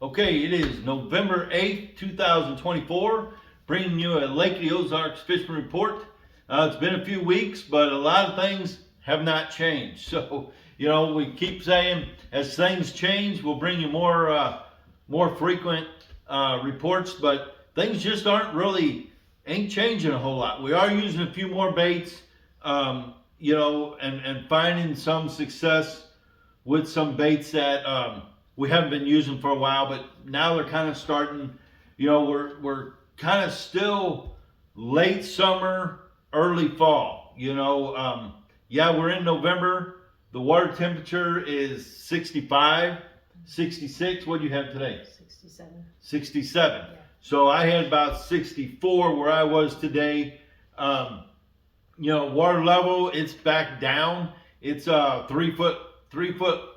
Okay, it is November 8th, 2024, bringing you a Lake of the Ozarks fishing report. It's been a few weeks, but a lot of things have not changed. So, we keep saying as things change, we'll bring you more frequent reports, but things just ain't changing a whole lot. We are using a few more baits, and finding some success with some baits that we haven't been using for a while, but now they're kind of starting. We're kind of still late summer, early fall. We're in November. The water temperature is 65, 66. What do you have today? 67. 67. Yeah. So I had about 64 where I was today. Water level, it's back down. It's 3 foot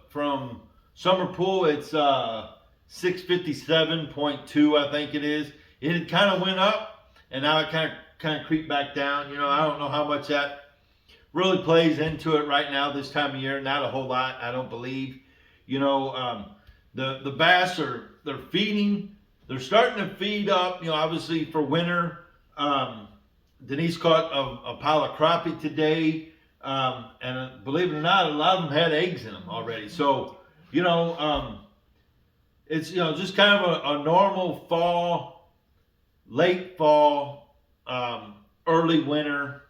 from summer pool. It's 657.2, I think it is. It kind of went up, and now it kind of creeped back down. I don't know how much that really plays into it right now this time of year. Not a whole lot, I don't believe. The bass they're feeding. They're starting to feed up. Obviously for winter. Denise caught a pile of crappie today, and believe it or not, a lot of them had eggs in them already. So it's just kind of a normal fall, late fall, early winter.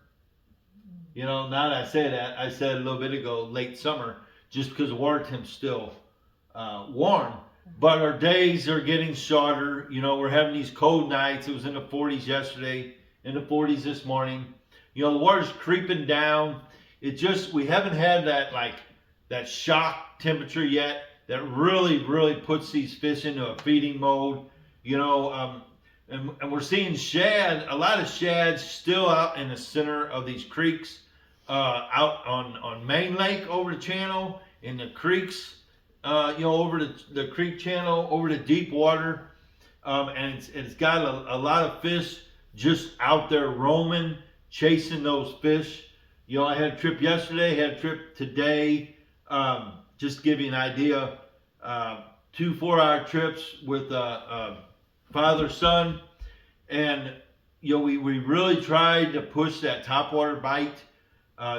Now that I say that, I said a little bit ago late summer, just because the water temp's still warm. But our days are getting shorter. We're having these cold nights. It was in the 40s yesterday, in the 40s this morning. The water's creeping down. We haven't had that shock temperature yet that really puts these fish into a feeding mode. And we're seeing a lot of shad still out in the center of these creeks, out on Main Lake over the channel, in the creeks, over the creek channel, over the deep water. And it's got a lot of fish just out there roaming, chasing those fish. I had a trip yesterday, had a trip today. Just to give you an idea, 2 4-hour trips with father, son, and we really tried to push that topwater bite,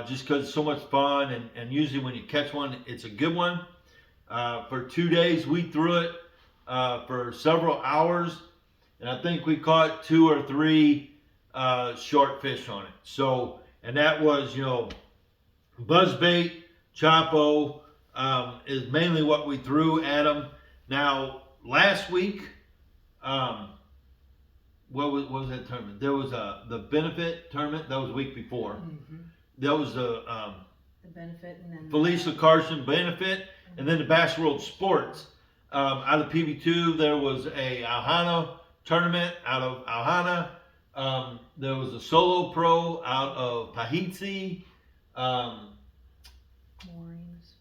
just because it's so much fun, and usually when you catch one, it's a good one. For 2 days we threw it for several hours, and I think we caught 2 or 3 short fish on it. So, and that was buzzbait, chopo, is mainly what we threw at them. Now last week, what was that tournament? There was the benefit tournament. That was the week before. Mm-hmm. That was the benefit, and then Felicia Carson benefit, and then the Bass World Sports. Out of PB2, there was a Alhana tournament out of Alhana. There was a solo pro out of Pahitsi.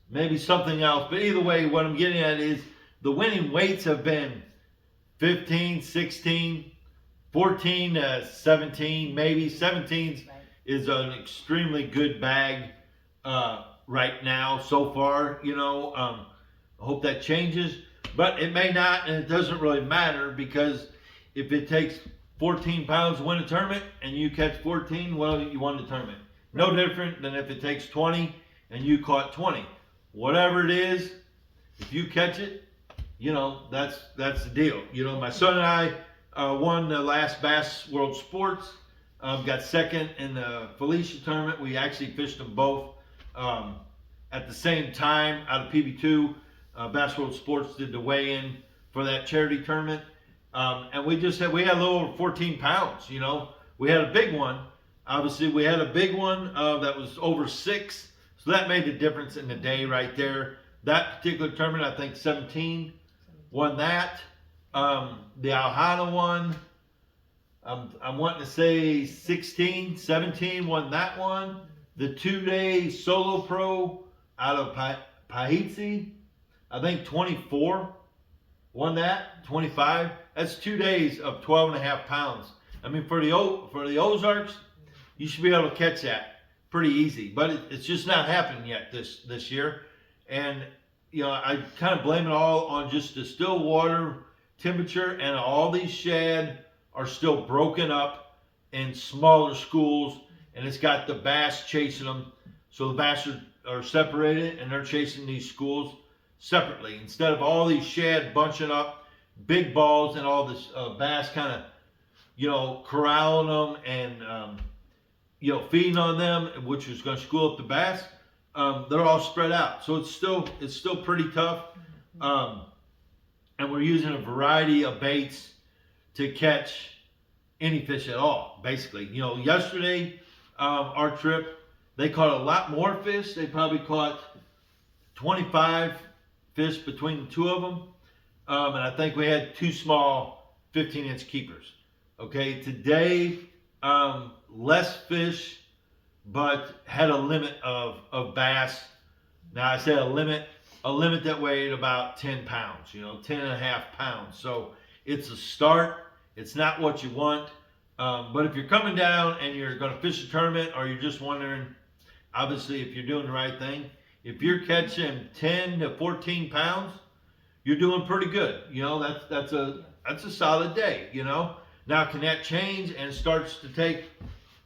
Maybe something else, but either way, what I'm getting at is the winning weights have been 15, 16, 14 to 17, maybe 17 is an extremely good bag right now so far. I hope that changes, but it may not, and it doesn't really matter, because if it takes 14 pounds to win a tournament and you catch 14, well, you won the tournament. No different than if it takes 20 and you caught 20. Whatever it is, if you catch it, that's the deal. My son and I won the last Bass World Sports, got second in the Felicia tournament. We actually fished them both at the same time out of PB2. Bass World Sports did the weigh-in for that charity tournament. And we had a little over 14 pounds. We had a big one. Obviously, we had a big one that was over 6. So that made the difference in the day right there. That particular tournament, I think 17 won that. The Alhana one, I'm wanting to say 16, 17 won that one. The 2-day solo pro out of Pahitsi, I think 24 won that. 25. That's 2 days of 12.5 pounds. I mean, for the Ozarks, you should be able to catch that pretty easy, but it's just not happening yet this year. And I kind of blame it all on just the still water temperature, and all these shad are still broken up in smaller schools, and it's got the bass chasing them. So the bass are separated, and they're chasing these schools separately instead of all these shad bunching up big balls and all this bass kind of corralling them and feeding on them, which is going to school up the bass. They're all spread out, so it's still pretty tough. And we're using a variety of baits to catch any fish at all, basically. Yesterday, our trip, they caught a lot more fish. They probably caught 25 fish between the two of them. And I think we had 2 small 15-inch keepers. Okay, today, less fish, but had a limit of bass. Now I say a limit that weighed about 10 pounds, 10 and a half pounds. So it's a start. It's not what you want. But if you're coming down and you're going to fish a tournament, or you're just wondering, obviously, if you're doing the right thing, if you're catching 10 to 14 pounds, you're doing pretty good. That's a solid day. Now, can that change and starts to take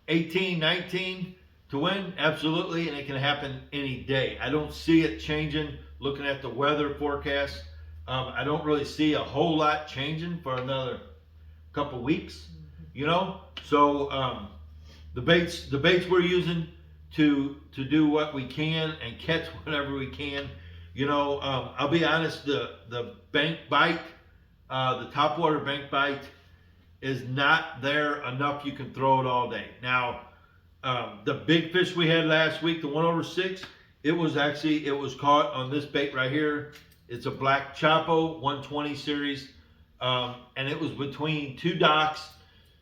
18, 19 to win? Absolutely, and it can happen any day. I don't see it changing. Looking at the weather forecast, I don't really see a whole lot changing for another couple weeks. So the baits we're using to do what we can and catch whatever we can. I'll be honest, the bank bite, the topwater bank bite, is not there enough. You can throw it all day. Now, the big fish we had last week, the 1/6, it was caught on this bait right here. It's a black Chapo 120 series, and it was between 2 docks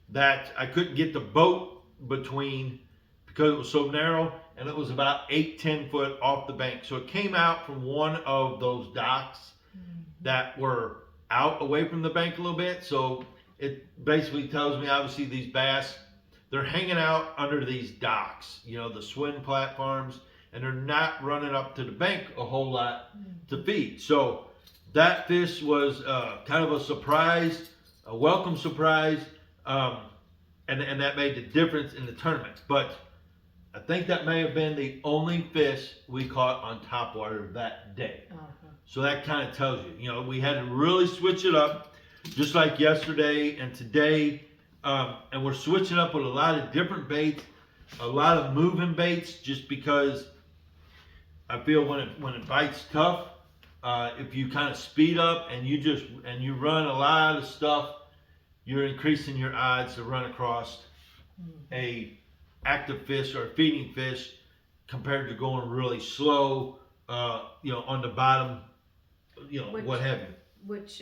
that I couldn't get the boat between because it was so narrow, and it was about 8-10 foot off the bank. So it came out from one of those docks that were out away from the bank a little bit. So it basically tells me, obviously, these bass, they're hanging out under these docks, the swim platforms, and they're not running up to the bank a whole lot to feed. So that fish was kind of a surprise, a welcome surprise, and that made the difference in the tournament. But I think that may have been the only fish we caught on topwater that day. So that kind of tells you, we had to really switch it up, just like yesterday and today. And we're switching up with a lot of different baits, a lot of moving baits, just because I feel when it bites tough, if you kind of speed up and you run a lot of stuff, you're increasing your odds to run across a active fish or a feeding fish compared to going really slow, on the bottom, what have you. Which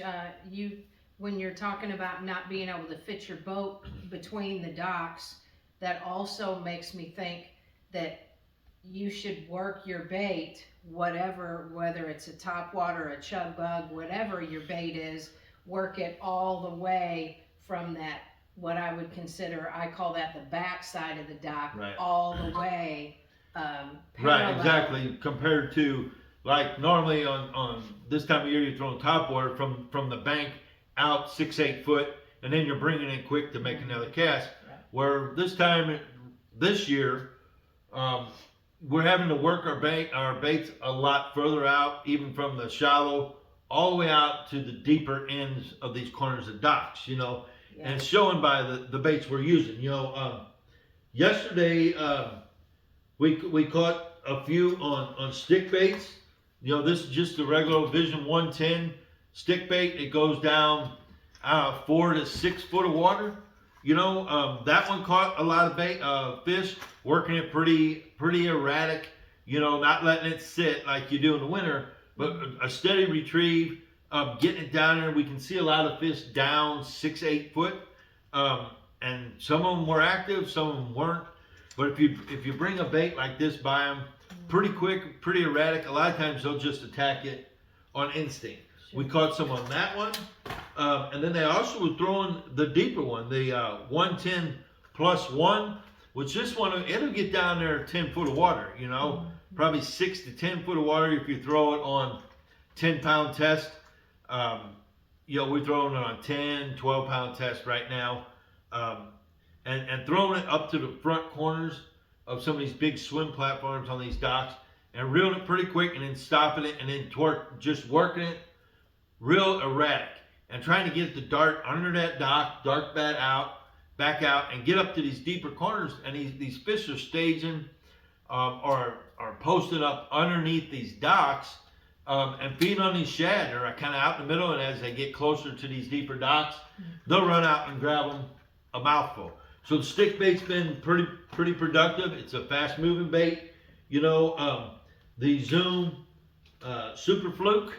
when you're talking about not being able to fit your boat between the docks, that also makes me think that you should work your bait, whether it's a topwater, a chug bug, whatever your bait is, work it all the way from that, what I would consider, I call that the back side of the dock, Right. all the way Right, parallel. exactly. Compared to, like, normally on this time of year, you're throwing topwater from the bank out 6-8 foot, and then you're bringing it quick to make another cast. Right. Where this year, we're having to work our baits a lot further out, even from the shallow all the way out to the deeper ends of these corners of docks. And it's showing by the baits we're using. Yesterday we caught a few on stick baits. This is just a regular Vision 110 stick bait. It goes down 4 to 6 foot of water. That one caught a lot of fish, working it pretty erratic. Not letting it sit like you do in the winter, but a steady retrieve, getting it down there. We can see a lot of fish down 6-8 foot, and some of them were active, some of them weren't. But if you bring a bait like this by them, pretty quick, pretty erratic, a lot of times they'll just attack it on instinct. Sure. We caught some on that one, and then they also were throwing the deeper one, the 110+1, which this one, it'll get down there 10 foot of water, probably 6 to 10 foot of water if you throw it on 10-pound test. You know, we're throwing it on 10, 12-pound test right now. And throwing it up to the front corners of some of these big swim platforms on these docks and reeling it pretty quick and then stopping it and then just working it real erratic and trying to get the dart under that dock, back out and get up to these deeper corners. And these fish are staging or posted up underneath these docks and feeding on these shad. They're kind of out in the middle, and as they get closer to these deeper docks, they'll run out and grab them a mouthful. So the stick bait's been pretty productive. It's a fast moving bait. You know, the Zoom Super Fluke,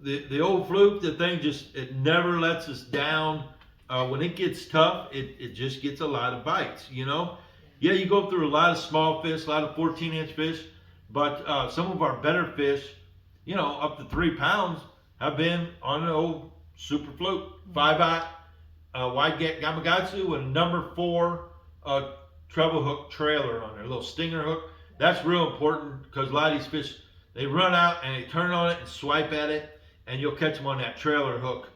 the old Fluke, the thing it never lets us down. When it gets tough, it just gets a lot of bites, you know. Yeah, you go through a lot of small fish, a lot of 14-inch fish, but some of our better fish, you know, up to 3 pounds, have been on an old Super Fluke 5-aught wide Gamakatsu with a number 4 treble hook trailer on there, a little stinger hook. That's real important because a lot of these fish, they run out and they turn on it and swipe at it, and you'll catch them on that trailer hook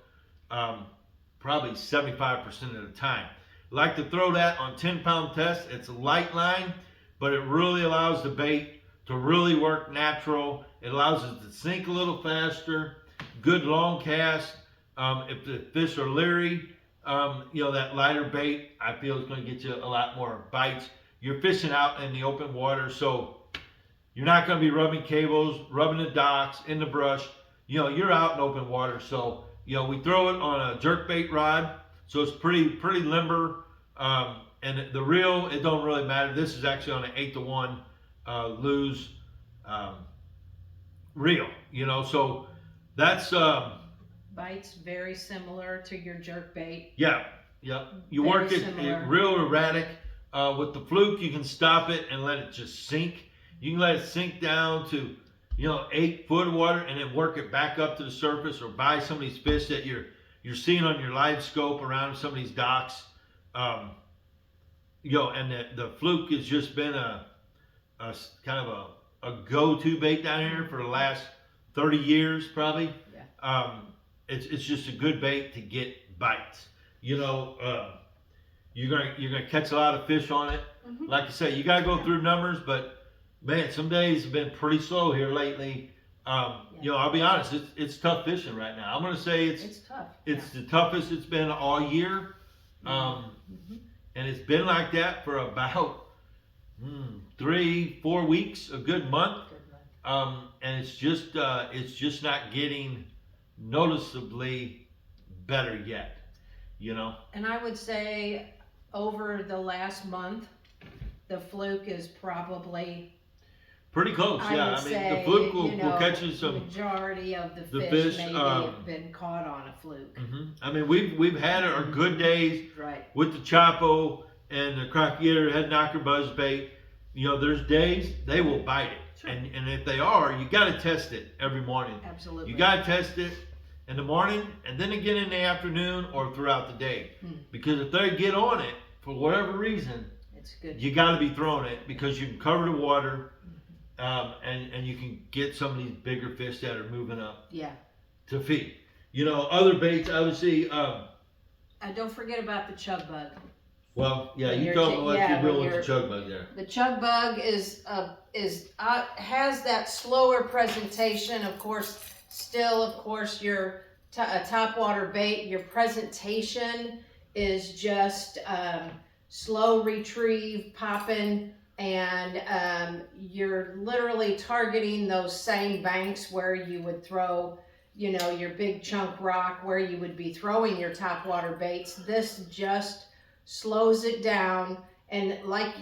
probably 75% of the time. I like to throw that on 10-pound test. It's a light line, but it really allows the bait to really work natural. It allows it to sink a little faster. Good long cast. If the fish are leery, you know, that lighter bait, I feel, is going to get you a lot more bites. You're fishing out in the open water, so you're not going to be rubbing cables, rubbing the docks, in the brush. You know, you're out in open water, so, you know, we throw it on a jerkbait rod, so it's pretty limber. And the reel, it don't really matter. This is actually on an 8-to-1 lose reel, you know, so that's bites very similar to your jerkbait. Yeah. You work it real erratic. With the Fluke, you can stop it and let it just sink. You can let it sink down to, you know, 8 foot of water and then work it back up to the surface, or buy some of these fish that you're seeing on your live scope around some of these docks. You know, and the Fluke has just been a kind of a go-to bait down here for the last 30 years probably. Yeah. It's just a good bait to get bites. You know, you're gonna catch a lot of fish on it. Mm-hmm. Like I say, you gotta go through numbers, but man, some days have been pretty slow here lately. You know, I'll be honest, it's tough fishing right now. I'm gonna say it's tough. It's the toughest it's been all year. And it's been like that for about 3-4 weeks, a good month. And it's just not getting noticeably better yet, you know. And I would say over the last month, the Fluke is probably pretty close. I mean, the Fluke will catch you some. Majority of the fish maybe have been caught on a Fluke. I mean, we've had our good days with the Chapo and the crappie head knocker buzzbait. You know, there's days they will bite it. Sure. And if they are, you got to test it every morning. Absolutely. You got to test it in the morning and then again in the afternoon or throughout the day. Because if they get on it for whatever reason, it's good. You got to be throwing it because you can cover the water, and you can get some of these bigger fish that are moving up. To feed. You know, other baits, obviously. Don't forget about the chug bug. Well, yeah, you told me what you're doing with the chug bug there. The chug bug has that slower presentation. Of course, your topwater bait, your presentation is just slow retrieve, popping, and you're literally targeting those same banks where you would throw, you know, your big chunk rock, where you would be throwing your topwater baits. This just slows it down, and like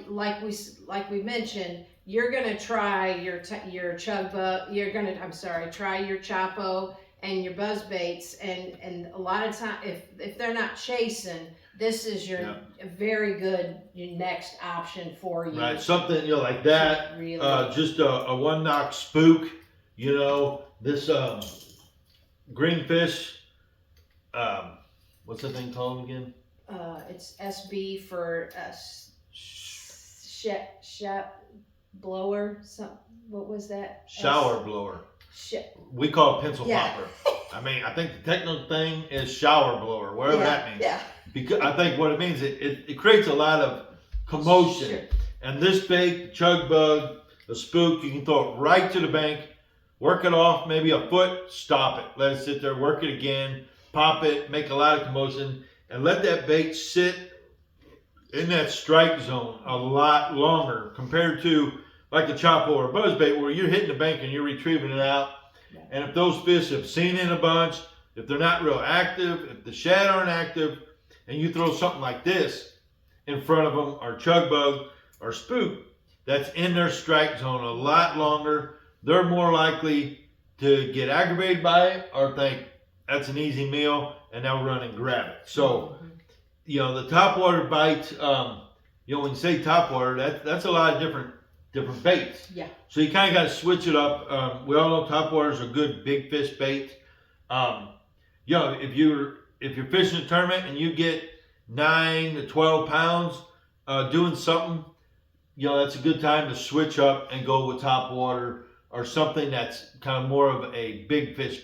we mentioned, you're gonna try your chug bug. Try your Chapo and your buzz baits, and a lot of time, if they're not chasing, this is your very good next option for you. Right, something, you know, like that. Really, just a one knock spook. You know, this greenfish. What's the thing called again? It's SB for blower. What was that? Shower blower. We call it pencil Yeah. popper. I mean, I think the technical thing is shower blower, whatever that means. Yeah. Because I think what it means, it creates a lot of commotion. Sure. And this bait, chug bug, a spook, you can throw it right to the bank, work it off maybe a foot, stop it, let it sit there, work it again, pop it, make a lot of commotion, and let that bait sit in that strike zone a lot longer compared to like a chopper or a buzzbait where you're hitting the bank and you're retrieving it out. And if those fish have seen it in a bunch, if they're not real active, if the shad aren't active, and you throw something like this in front of them, or chug bug, or spook, that's in their strike zone a lot longer, they're more likely to get aggravated by it or think that's an easy meal, and they'll run and grab it. So, you know, the topwater bite, you know, when you say topwater, that's a lot of different baits. Yeah. So you kind of got to switch it up. We all know topwater is a good big fish bait. You know, if you're fishing a tournament and you get 9 to 12 pounds doing something, you know, that's a good time to switch up and go with topwater or something that's kind of more of a big fish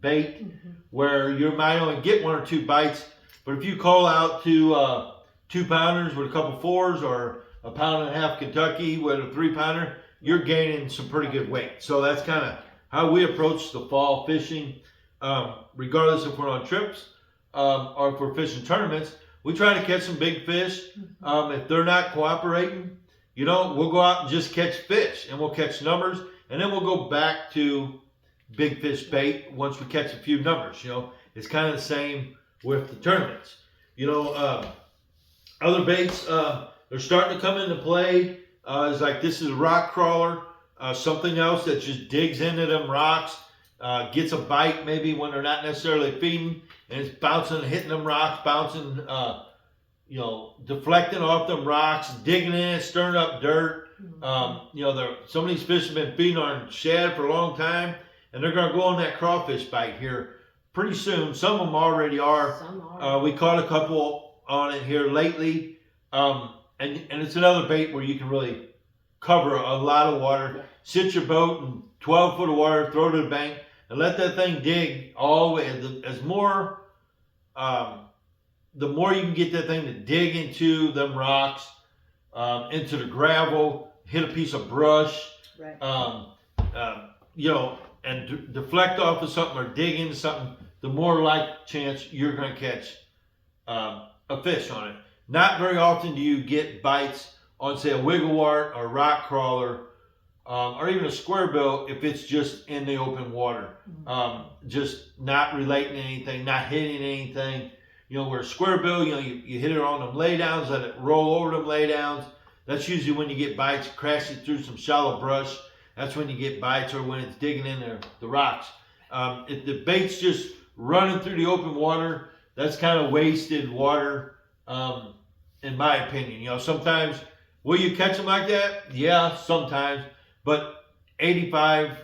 bait, where you might only get 1 or 2 bites. But if you call out to 2 pounders with a couple 4s or a 1.5 pound Kentucky with a 3 pounder, you're gaining some pretty good weight. So that's kind of how we approach the fall fishing. Regardless if we're on trips or if we're fishing tournaments, we try to catch some big fish. If they're not cooperating, you know, we'll go out and just catch fish, and we'll catch numbers, and then we'll go back to big fish bait once we catch a few numbers. You know, it's kind of the same with the tournaments. You know, other baits, they're starting to come into play. It's like this is a rock crawler, something else that just digs into them rocks, gets a bite maybe when they're not necessarily feeding, and it's bouncing, hitting them rocks, bouncing, you know, deflecting off them rocks, digging in, stirring up dirt. You know, some of these fish have been feeding on shad for a long time, and they're going to go on that crawfish bite here pretty soon. Some of them already are. Some are. We caught a couple on it here lately. And it's another bait where you can really cover a lot of water. Sit your boat in 12 foot of water, throw it to the bank, and let that thing dig all the way. The more you can get that thing to dig into them rocks, into the gravel, hit a piece of brush, you know, and deflect off of something or dig into something, the more like chance you're going to catch a fish on it. Not very often do you get bites on, say, a wigglewort or a rock crawler, or even a square bill if it's just in the open water. Just not relating to anything, not hitting anything. You know, where a square bill, you know, you hit it on them laydowns, let it roll over them laydowns. That's usually when you get bites, crashing through some shallow brush. That's when you get bites, or when it's digging in the rocks. If the bait's just running through the open water, that's kind of wasted water. In my opinion, you know, sometimes will you catch them like that? Yeah, sometimes, but 85,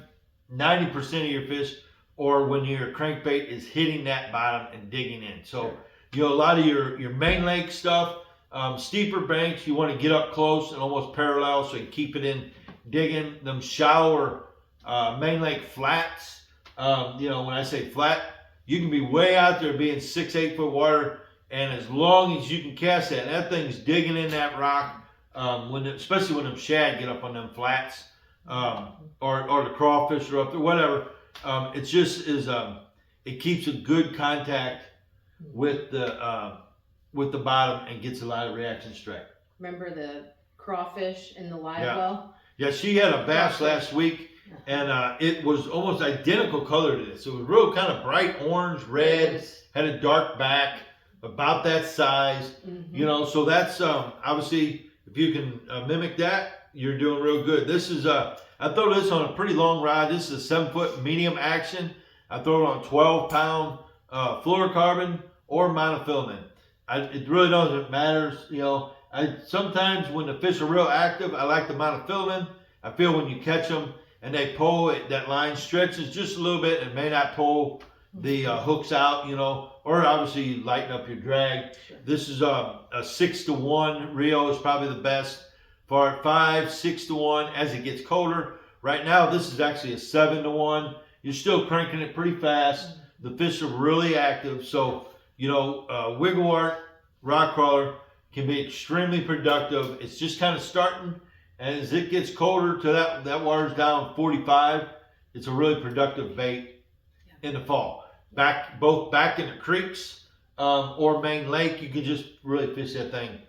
90% of your fish, or when your crankbait is hitting that bottom and digging in. So, you know, a lot of your main lake stuff, steeper banks, you want to get up close and almost parallel so you keep it in digging. Them shallower main lake flats, you know, when I say flat, you can be way out there being 6-8 foot water. And as long as you can cast that thing's digging in that rock, especially when them shad get up on them flats, or the crawfish are up there, whatever. It just is. It keeps a good contact with the bottom and gets a lot of reaction strike. Remember the crawfish in the live well? Yeah, she had a bass last week, and it was almost identical color to this. It was real kind of bright orange, red, had a dark back. About that size, you know, so that's obviously, if you can mimic that, you're doing real good. This is I throw this on a pretty long rod. This is a 7-foot medium action. I throw it on 12-pound fluorocarbon or monofilament. It really doesn't matter, you know. Sometimes when the fish are real active, I like the monofilament. I feel when you catch them and they pull it, that line stretches just a little bit and may not pull the hooks out, you know, or obviously you lighten up your drag. This is a 6-to-1. Rio is probably the best for 5, 6-to-1. As it gets colder, Right now, this is actually a 7-to-1. You're still cranking it pretty fast. The fish are really active. So, you know, wiggle art, rock crawler can be extremely productive. It's just kind of starting. And as it gets colder to that water's down 45, it's a really productive bait in the fall. Both back in the creeks or main lake, you can just really fish that thing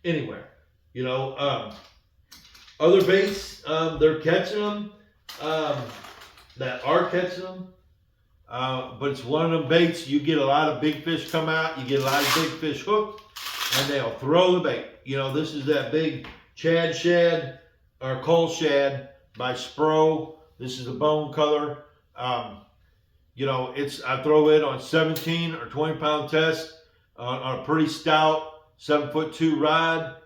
anywhere. You know, other baits, they're catching them, that are catching them. But it's one of them baits, you get a lot of big fish come out, you get a lot of big fish hooked, and they'll throw the bait. You know, this is that big Chad shad, or coal shad by Spro. This is a bone color. You know, I throw it on 17 or 20 pound test on a pretty stout 7'2" rod,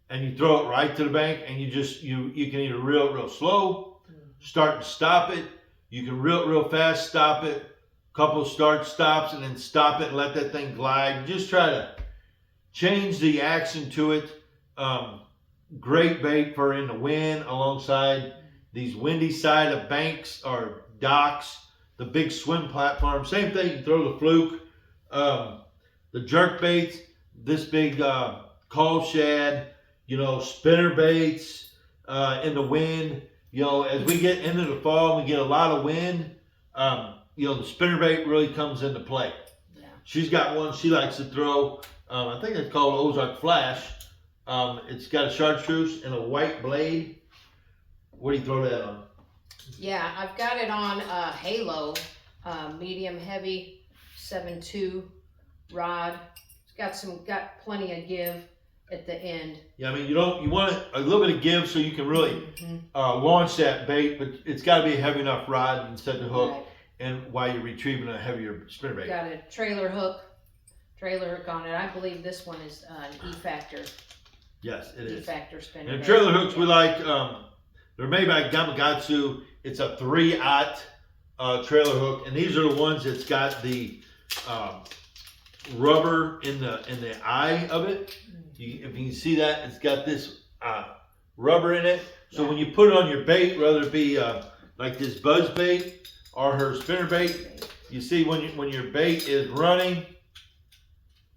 and you throw it right to the bank, and you can either reel it real slow, start and stop it. You can reel it real fast, stop it, couple start stops, and then stop it and let that thing glide. Just try to change the action to it. Great bait for in the wind alongside these windy side of banks or docks, the big swim platform. Same thing, you can throw the Fluke, the jerk baits, this big call shad, you know, spinner baits in the wind. You know, as we get into the fall, we get a lot of wind. You know, the spinner bait really comes into play. Yeah. She's got one she likes to throw. I think it's called Ozarks Flash. It's got a chartreuse and a white blade. What do you throw that on? Yeah, I've got it on a Halo, medium heavy 7'2" rod. It's got plenty of give at the end. Yeah, I mean, you want a little bit of give so you can really launch that bait, but it's got to be a heavy enough rod and set the hook, right, and while you're retrieving a heavier spinner bait. Got a trailer hook on it. I believe this one is an E-Factor. Yes, it is. E-Factor spinner and bait. Trailer hooks we like, they're made by Gamakatsu. It's a 3/0 trailer hook, and these are the ones that's got the rubber in the eye of it. If you can see that, it's got this rubber in it. So when you put it on your bait, whether it be like this buzzbait or her spinner bait, you see when your bait is running,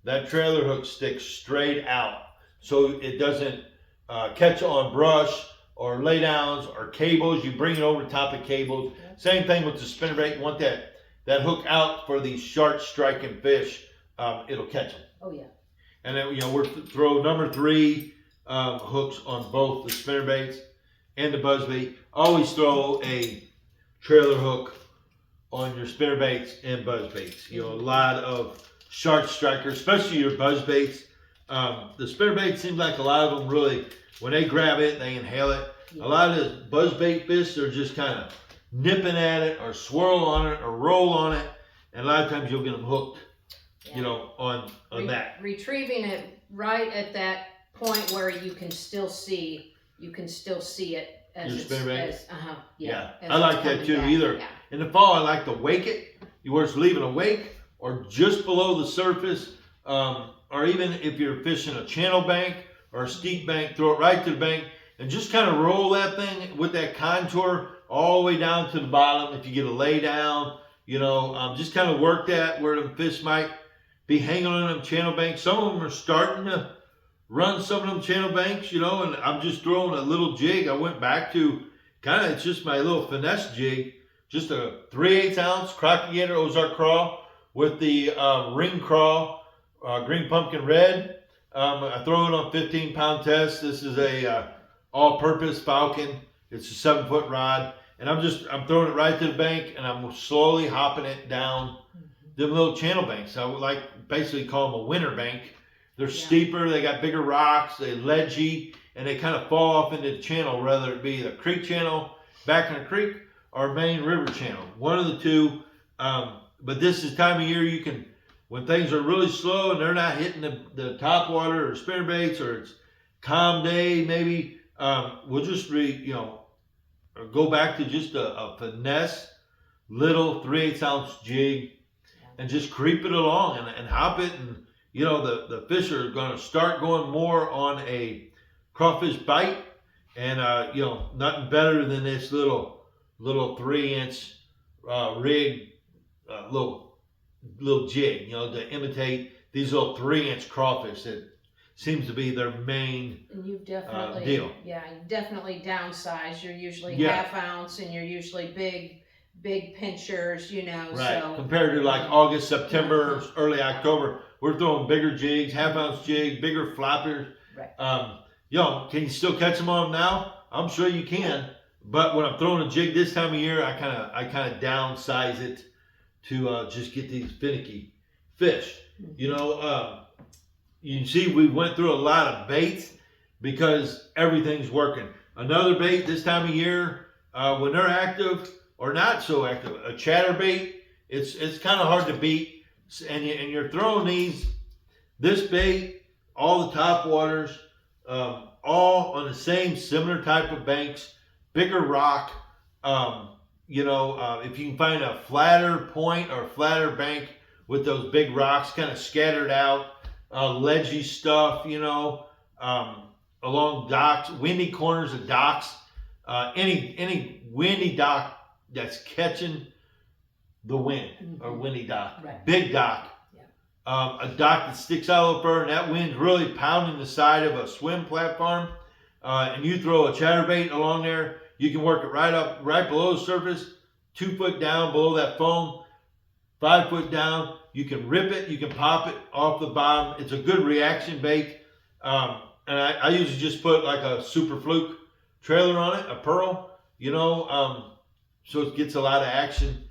that trailer hook sticks straight out, so it doesn't catch on brush or laydowns or cables. You bring it over the top of cables. Same thing with the spinner bait. You want that hook out for these sharp striking fish. It'll catch them. Oh yeah. And then, you know, we're throw number 3 hooks on both the spinner baits and the buzzbait. Always throw a trailer hook on your spinner baits and buzzbaits. You know, a lot of sharp strikers, especially your buzzbaits. The spinner bait seems like a lot of them really, when they grab it, they inhale it. Yeah. A lot of the buzzbait fish are just kind of nipping at it or swirl on it or roll on it. And a lot of times you'll get them hooked. Yeah. You know, on that. Retrieving it right at that point where you can still see it as your spinner bait. Yeah. I like that too. Back. Either in the fall, I like to wake it, where it's leaving a wake, or just below the surface, or even if you're fishing a channel bank or a steep bank, throw it right to the bank and just kind of roll that thing with that contour all the way down to the bottom. If you get a lay down, you know, just kind of work that where the fish might be hanging on them channel banks. Some of them are starting to run some of them channel banks, you know, and I'm just throwing a little jig. I went back to it's just my little finesse jig, just a 3/8 ounce crappie gator Ozark crawl with the ring crawl, green pumpkin red. I throw it on 15 pound test. This is a all-purpose Falcon. It's a 7-foot rod, and I'm throwing it right to the bank, and I'm slowly hopping it down them little channel banks. I would basically call them a winter bank. They're steeper, they got bigger rocks, they're ledgy, and they kind of fall off into the channel, whether it be the creek channel, back in the creek, or main river channel. One of the two. But this is time of year you can, when things are really slow and they're not hitting the topwater or spinner baits, or it's calm day, maybe we'll just go back to just a finesse little 3/8 ounce jig and just creep it along and hop it, and you know the fish are going to start going more on a crawfish bite, And you know, nothing better than this little 3-inch rig, little jig, you know, to imitate these little 3-inch crawfish that seems to be their main And you've definitely, deal. yeah, you've definitely downsized. You're usually Yeah. half ounce, and you're usually big pinchers, you know. Right. So Compared to like August, September, early October, we're throwing bigger jigs, half-ounce jig, bigger floppers. Right. You know, can you still catch them on them now? I'm sure you can. But when I'm throwing a jig this time of year, I kind of downsize it to just get these finicky fish. You know, you can see we went through a lot of baits because everything's working. Another bait this time of year, when they're active or not so active, a chatterbait, it's kind of hard to beat. And you're throwing this bait, all the Topwaters, all on the same similar type of banks, bigger rock. You know, if you can find a flatter point or a flatter bank with those big rocks kind of scattered out, ledgy stuff, you know, along docks, windy corners of docks, any windy dock that's catching the wind, or windy dock, Right. big dock, a dock that sticks out a little further and that wind's really pounding the side of a swim platform, and you throw a chatterbait along there, you can work it right below the surface, 2 foot down below that foam, 5 foot down. You can rip it, you can pop it off the bottom. It's a good reaction bait. And I usually just put like a super Fluke trailer on it, a pearl, you know, so it gets a lot of action.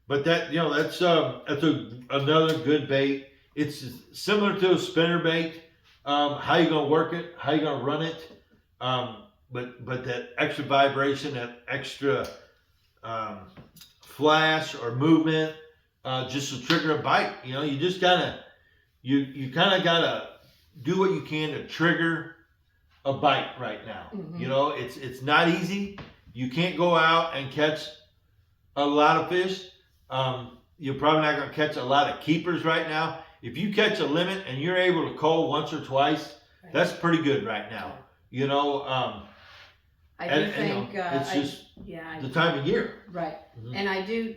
But that, you know, that's another good bait. It's similar to a spinner bait. How you gonna work it? How you gonna run it? But that extra vibration, that extra flash or movement, just to trigger a bite. You know, you just gotta, you kind of gotta do what you can to trigger a bite right now. You know, it's not easy. You can't go out and catch a lot of fish. You're probably not gonna catch a lot of keepers right now. If you catch a limit and you're able to cull once or twice, that's pretty good right now. You know, I do think it's just the time of year. Right. And I do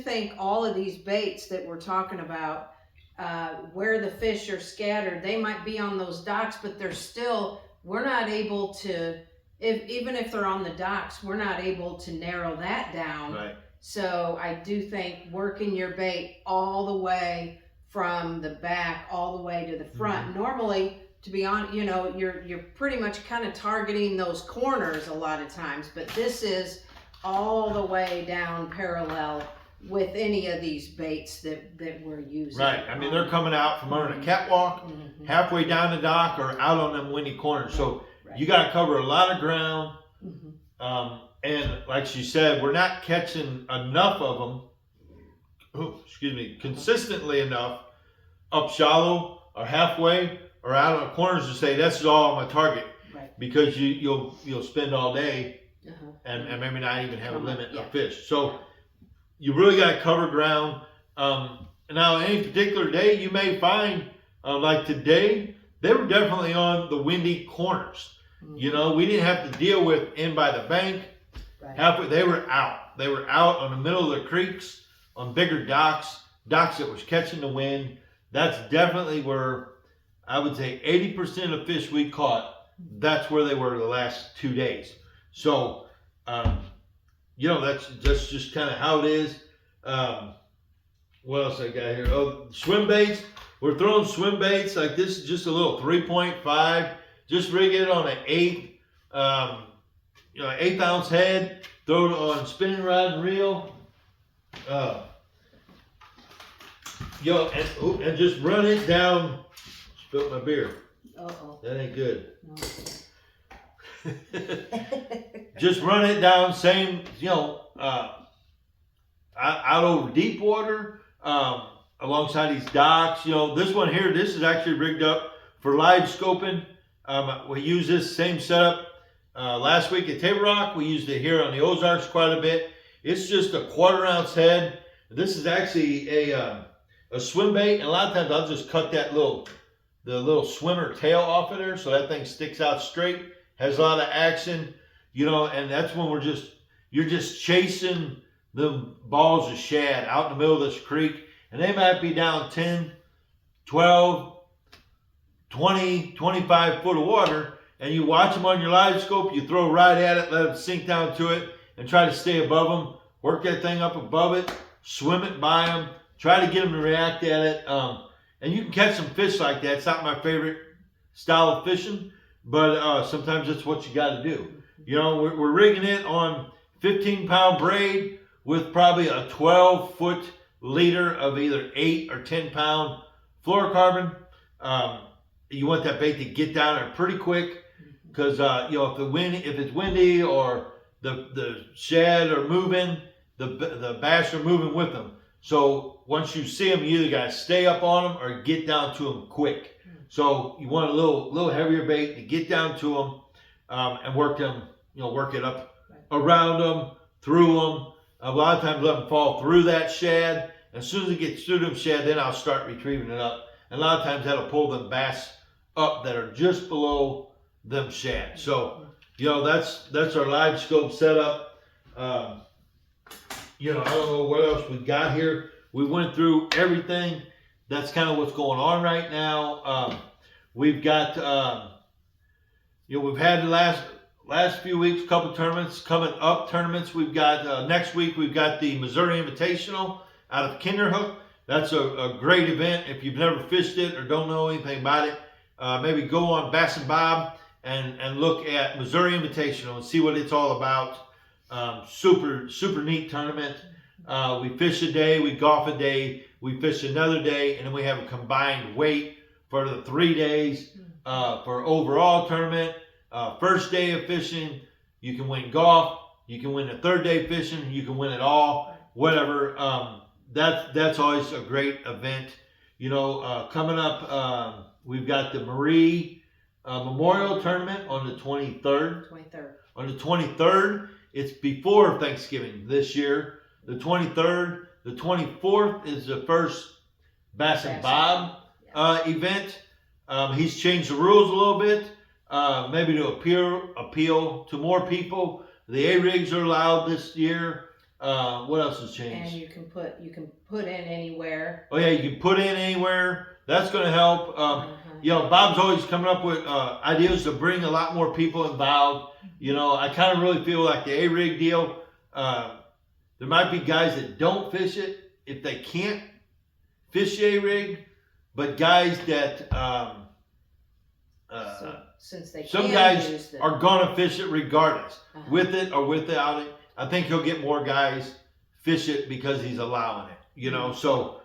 think all of these baits that we're talking about, where the fish are scattered, they might be on those docks, but we're not able to, even if they're on the docks, we're not able to narrow that down. Right. So I do think working your bait all the way from the back all the way to the front. Normally, to be honest, you know, you're pretty much kind of targeting those corners a lot of times, but this is all the way down parallel with any of these baits that we're using. Right. I mean, they're coming out from under a catwalk, halfway down the dock, or out on them windy corners. So you got to cover a lot of ground. And like she said, we're not catching enough of them, consistently enough up shallow or halfway or out on the corners to say this is all my target. Right. Because you'll spend all day and maybe not even have a limit of fish. So you really got to cover ground. Now, any particular day, you may find, like today, they were definitely on the windy corners. You know, we didn't have to deal with in by the bank. Halfway, they were out. They were out on the middle of the creeks, on bigger docks that was catching the wind. That's definitely where I would say 80% of fish we caught, that's where they were the last 2 days. So, you know, that's just kind of how it is. What else I got here? Oh, swim baits. We're throwing swim baits. Like this is just a little 3.5. Just rig it on an 1/8 ounce head. Throw it on spinning rod and reel. And just run it down. Spilled my beer. That ain't good. No. Just run it down, same, you know, out over deep water, alongside these docks. You know, this one here, this is actually rigged up for live scoping. We use this same setup last week at Table Rock. We used it here on the Ozarks quite a bit. It's just a 1/4 ounce head. This is actually a swim bait, and a lot of times I'll just cut that the little swimmer tail off of there so that thing sticks out straight, has a lot of action. you know, and that's when you're just chasing the balls of shad out in the middle of this creek, and they might be down 10, 12, 20, 25 foot of water, and you watch them on your live scope, you throw right at it, let them sink down to it, and try to stay above them, work that thing up above it, swim it by them, try to get them to react at it, and you can catch some fish like that. It's not my favorite style of fishing, but sometimes that's what you got to do. You know, we're rigging it on 15-pound braid with probably a 12-foot leader of either 8 or 10-pound fluorocarbon. You want that bait to get down there pretty quick, because you know, if it's windy or the shad are moving, the bass are moving with them. So once you see them, you either got to stay up on them or get down to them quick. So you want a little heavier bait to get down to them and work them, you know, work it up around them, through them. A lot of times let them fall through that shad. As soon as it gets through them shad, then I'll start retrieving it up. And a lot of times that'll pull them bass up that are just below them shad. So, you know, that's our live scope setup. You know, I don't know what else we got here. We went through everything. That's kind of what's going on right now. We've got, you know, we've had the last few weeks, couple tournaments coming up. We've got next week. We've got the Missouri Invitational out of Kinderhook. That's a great event. If you've never fished it or don't know anything about it, maybe go on Bass and Bob and look at Missouri Invitational and see what it's all about. Super neat tournament. We fish a day, we golf a day, we fish another day, and then we have a combined weight for the 3 days for overall tournament. First day of fishing, you can win golf. You can win the third day fishing. You can win it all. Whatever. That's always a great event. You know, coming up, we've got the Marie Memorial Tournament on the 23rd. On the 23rd, it's before Thanksgiving this year. The 23rd, the 24th is the first Bass and Bob event. He's changed the rules a little bit, maybe to appeal to more people. The A-rigs are allowed this year. What else has changed? And you can put in anywhere. Oh yeah, you can put in anywhere. That's going to help. You know, Bob's always coming up with ideas to bring a lot more people involved. You know, I kind of really feel like the A-rig deal. There might be guys that don't fish it if they can't fish the A-rig, but guys that since they some guys are gonna fish it regardless, with it or without it. I think he'll get more guys fish it because he's allowing it. You know, so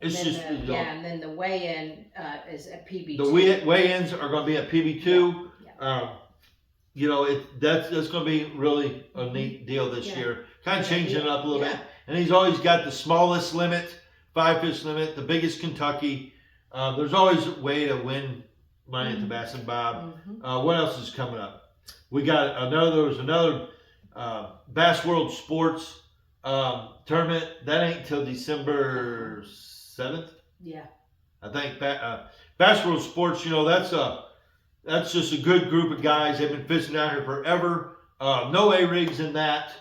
it's just and then the weigh-in is at PB2. The weigh-ins are going to be at PB2. Yeah. You know, that's going to be really a neat deal this year. Kind of changing it up a little bit. And he's always got the smallest limit, 5-fish limit, the biggest Kentucky. There's always a way to win money at the Bass and Bob. What else is coming up? We got there was another Bass World Sports tournament. That ain't till December 7th. Yeah. I think Bass World Sports, you know, that's just a good group of guys. They've been fishing out here forever. No A-rigs in that.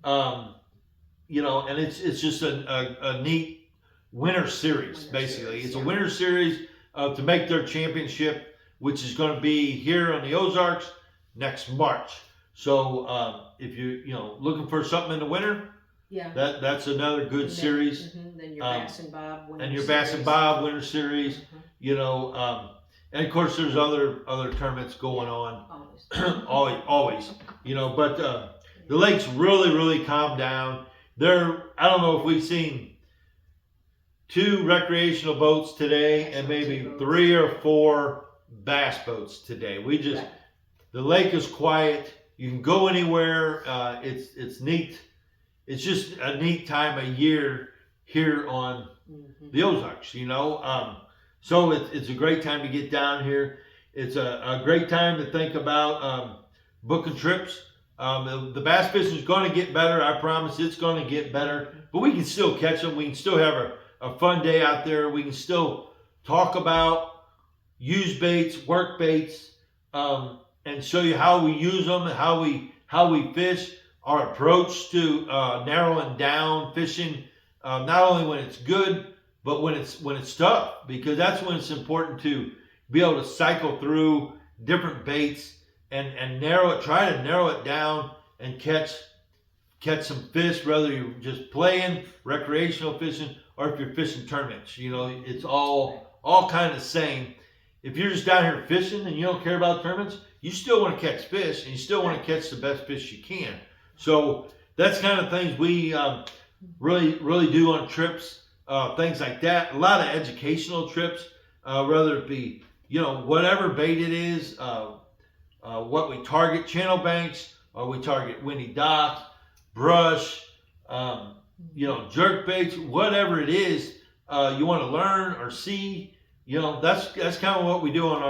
You know, and it's just a neat winter series, basically. It's a winter series to make their championship, which is going to be here on the Ozarks next March. So if you know, looking for something in the winter, that's another good series. Then your Bass and Bob winter and your Bass and Bob winter series. You know, and of course there's other tournaments going on. Always. You know, but the lake's really calmed down. I don't know if we've seen 2 recreational boats today and maybe 3 or 4 bass boats today. The lake is quiet. You can go anywhere. It's neat. It's just a neat time of year here on the Ozarks, you know. So it's a great time to get down here. It's a great time to think about booking trips. The bass fishing is going to get better. I promise it's going to get better. But we can still catch them. We can still have a fun day out there. We can still talk about use baits, work baits. and show you how we use them and how we fish. Our approach to narrowing down fishing, not only when it's good, but when it's tough, because that's when it's important to be able to cycle through different baits and try to narrow it down and catch some fish, whether you're just playing recreational fishing or if you're fishing tournaments. It's all kind of the same. If you're just down here fishing and you don't care about tournaments, you still want to catch fish, and you still want to catch the best fish you can. So that's kind of things we really do on trips, things like that. A lot of educational trips, whether it be whatever bait it is, what we target, channel banks, or we target windy docks, brush, jerk baits, whatever it is you want to learn or see. That's kind of what we do on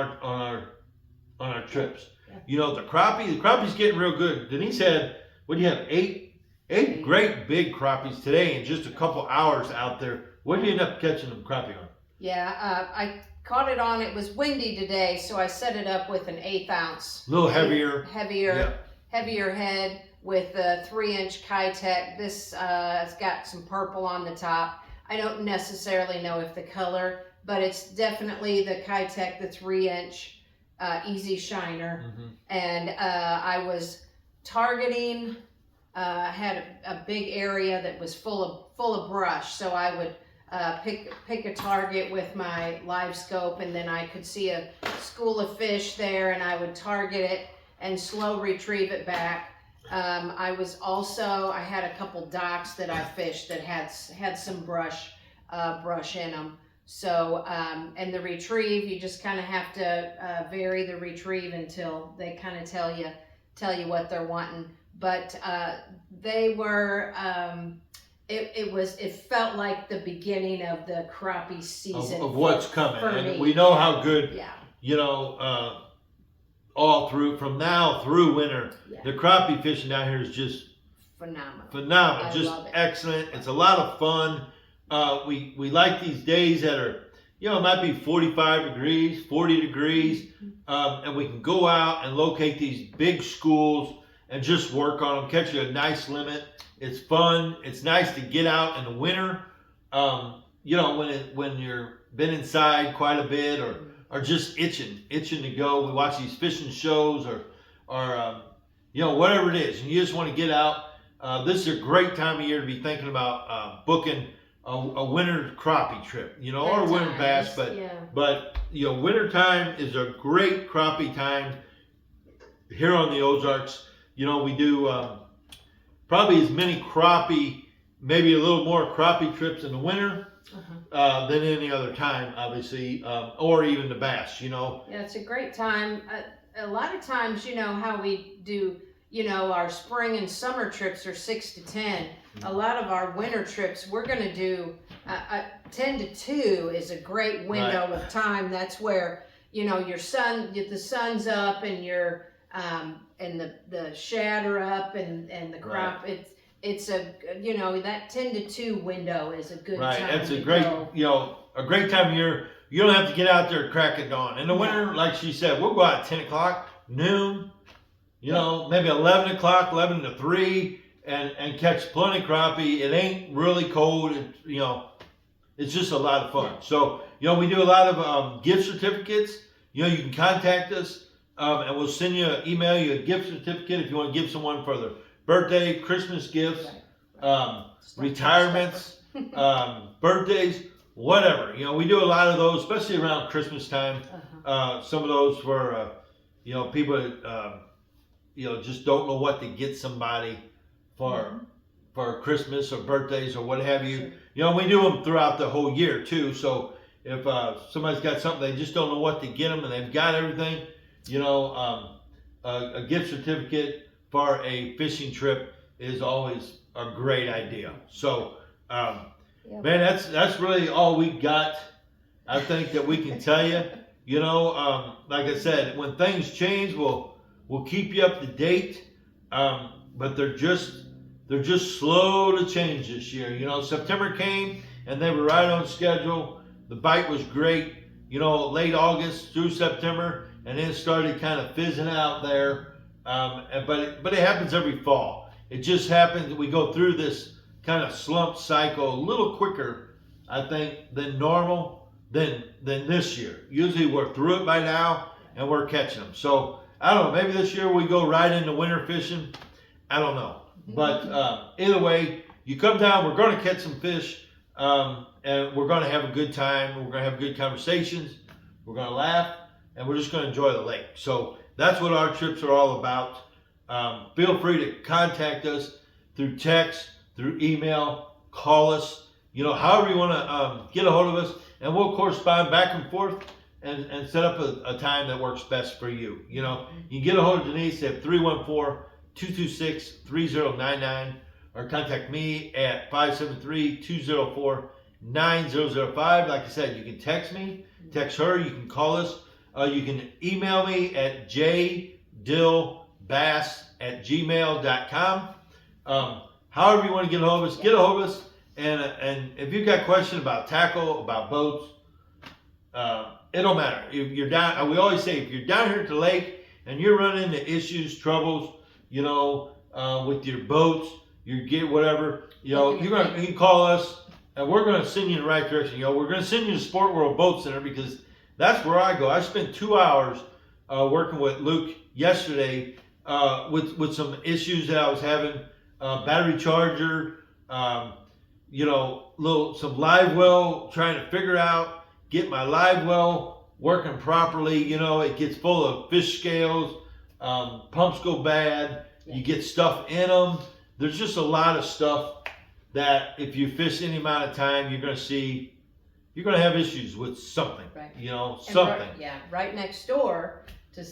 our trips. The crappie's getting real good. Denise had, what do you have, eight great big crappies today in just a couple hours out there. What did you end up catching them crappie on? Yeah, I caught it on, it was windy today, so I set it up with an 1/8 ounce. A little heavier. Heavier head with a 3-inch Kitech. This has got some purple on the top. I don't necessarily know if the color, but it's definitely the Kitech, the 3-inch easy shiner. Mm-hmm. And I was targeting, had a big area that was full of brush, so I would pick a target with my live scope, and then I could see a school of fish there, and I would target it and slow retrieve it back. I had a couple docks that I fished that had some brush in them. So, and the retrieve, you just kind of have to vary the retrieve until they kind of tell you what they're wanting. But they were, it felt like the beginning of the crappie season of what's coming, and me. We know how good. Yeah. All from now through winter, Yeah. the crappie fishing down here is just phenomenal. I just love it. excellent. It's a lot of fun. We like these days that are, it might be 45 degrees, 40 degrees, and we can go out and locate these big schools and just work on them, catch you a nice limit. It's fun. It's nice to get out in the winter, when you're been inside quite a bit or just itching to go. We watch these fishing shows or whatever it is, and you just want to get out. This is a great time of year to be thinking about booking a winter crappie trip, or winter bass, but winter time is a great crappie time here on the Ozarks. We do probably as many crappie, maybe a little more crappie trips in the winter than any other time, obviously, or even the bass. Yeah, it's a great time. A lot of times, how we do, our spring and summer trips are 6 to 10. A lot of our winter trips, we're going to do 10 to 2 is a great window of time. That's where, the sun's up and you're, and the shad are up and the crop. Right. It's a, that 10 to 2 window is a good time. Right, it's a great, a great time of year. You don't have to get out there at crack of dawn. In the winter, like she said, we'll go out at 10 o'clock, noon, maybe 11 o'clock, 11 to 3, and catch plenty crappie. It ain't really cold. It's just a lot of fun. So, we do a lot of gift certificates. You can contact us, and we'll email you a gift certificate if you want to give someone for their birthday, Christmas gifts, retirements, birthdays, whatever. We do a lot of those, especially around Christmas time. Some of those for, people, just don't know what to get somebody for Christmas or birthdays or what have you. We do them throughout the whole year too. So if somebody's got something, they just don't know what to get them and they've got everything, a gift certificate for a fishing trip is always a great idea. So, man, that's really all we got. I think that we can tell you. Like I said, when things change, we'll keep you up to date. But they're just slow to change this year. September came and they were right on schedule. The bite was great. Late August through September, and then it started kind of fizzing out there. But it happens every fall. It just happens that we go through this kind of slump cycle a little quicker, I think, than normal than this year. Usually we're through it by now and we're catching them. So I don't know, maybe this year we go right into winter fishing. I don't know. But either way, you come down, we're going to catch some fish, and we're going to have a good time. We're going to have good conversations. We're going to laugh, and we're just going to enjoy the lake. So that's what our trips are all about. Feel free to contact us through text, through email, call us, however you want to get a hold of us, and we'll correspond back and forth and set up a time that works best for you. You can get a hold of Denise at 314-226-3099 or contact me at 573-204-9005. Like I said, you can text me, text her, you can call us. You can email me at jdillbass@gmail.com. However you want to get a hold of us, get a hold of us. And if you've got questions about tackle, about boats, it don't matter. If you're down, we always say, if you're down here at the lake and you're running into issues, troubles, with your boats, you get whatever, you can call us and we're going to send you in the right direction. We're going to send you to Sport World Boat Center because that's where I go. I spent 2 hours working with Luke yesterday with some issues that I was having. Battery charger, some live well, trying to figure out, get my live well working properly. It gets full of fish scales, pumps go bad, you get stuff in them. There's just a lot of stuff that if you fish any amount of time, you're going to have issues with something, right. Something. Right next door to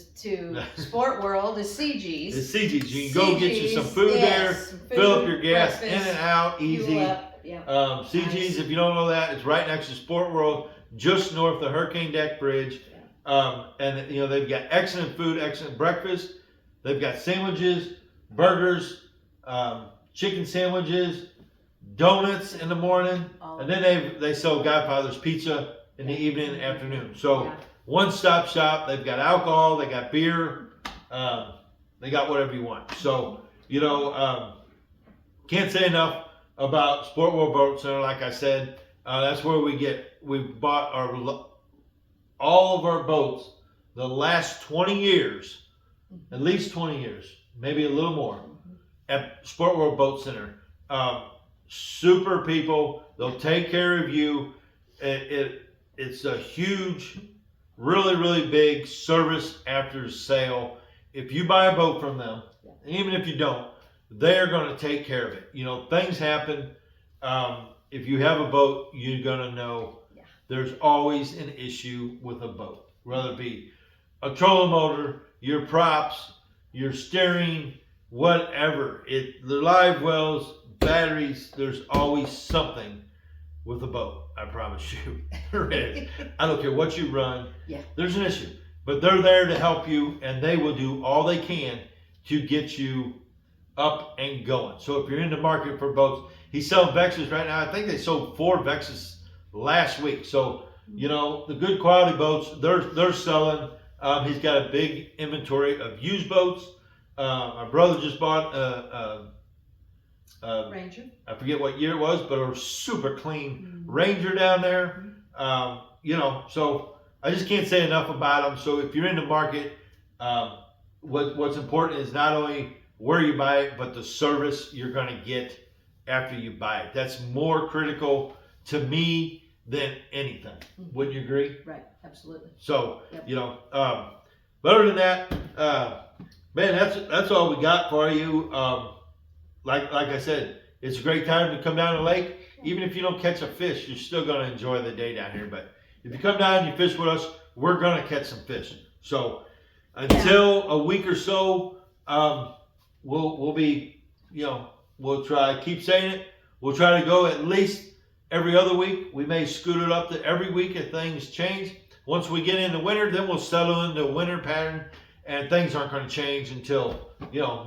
Sport World is CG's. It's CG's. You can go get you some food there, fill up your gas, breakfast, in and out, easy. CG's, if you don't know that, it's right next to Sport World, just north of the Hurricane Deck Bridge. And they've got excellent food, excellent breakfast. They've got sandwiches, burgers, chicken sandwiches, donuts in the morning, and then they sell Godfather's pizza in the evening and afternoon. So one-stop shop. They've got alcohol, they got beer, they got whatever you want. So can't say enough about Sport World Boat Center. Like I said, that's where we've bought all of our boats the last 20 years, at least 20 years, maybe a little more, at Sport World Boat Center. Super people, they'll take care of you. It's a huge, really, really big service after sale. If you buy a boat from them, even if you don't, they're going to take care of it. Things happen. If you have a boat, you're going to know there's always an issue with a boat, whether it be a trolling motor, your props, your steering, whatever. The live wells, batteries, there's always something with a boat. I promise you. There is. I don't care what you run. There's an issue. But they're there to help you, and they will do all they can to get you up and going. So if you're in the market for boats, he's selling Vexes right now. I think they sold 4 Vexes last week. So, the good quality boats, they're selling. He's got a big inventory of used boats. My brother just bought Ranger. I forget what year it was, but a super clean Ranger down there. So I just can't say enough about them. So if you're in the market, what's important is not only where you buy it, but the service you're going to get after you buy it. That's more critical to me than anything. Wouldn't you agree? Right, absolutely. So, but other than that, man, that's all we got for you. Like I said, it's a great time to come down the lake. Even if you don't catch a fish, you're still going to enjoy the day down here. But if you come down and you fish with us, we're going to catch some fish. So until a week or so, we'll be, we'll try, keep saying it. We'll try to go at least every other week. We may scoot it up to every week if things change. Once we get into winter, then we'll settle into a winter pattern, and things aren't going to change until,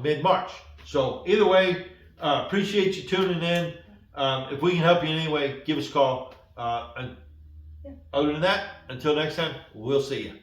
mid-March. So either way, appreciate you tuning in. If we can help you in any way, give us a call. Other than that, until next time, we'll see you.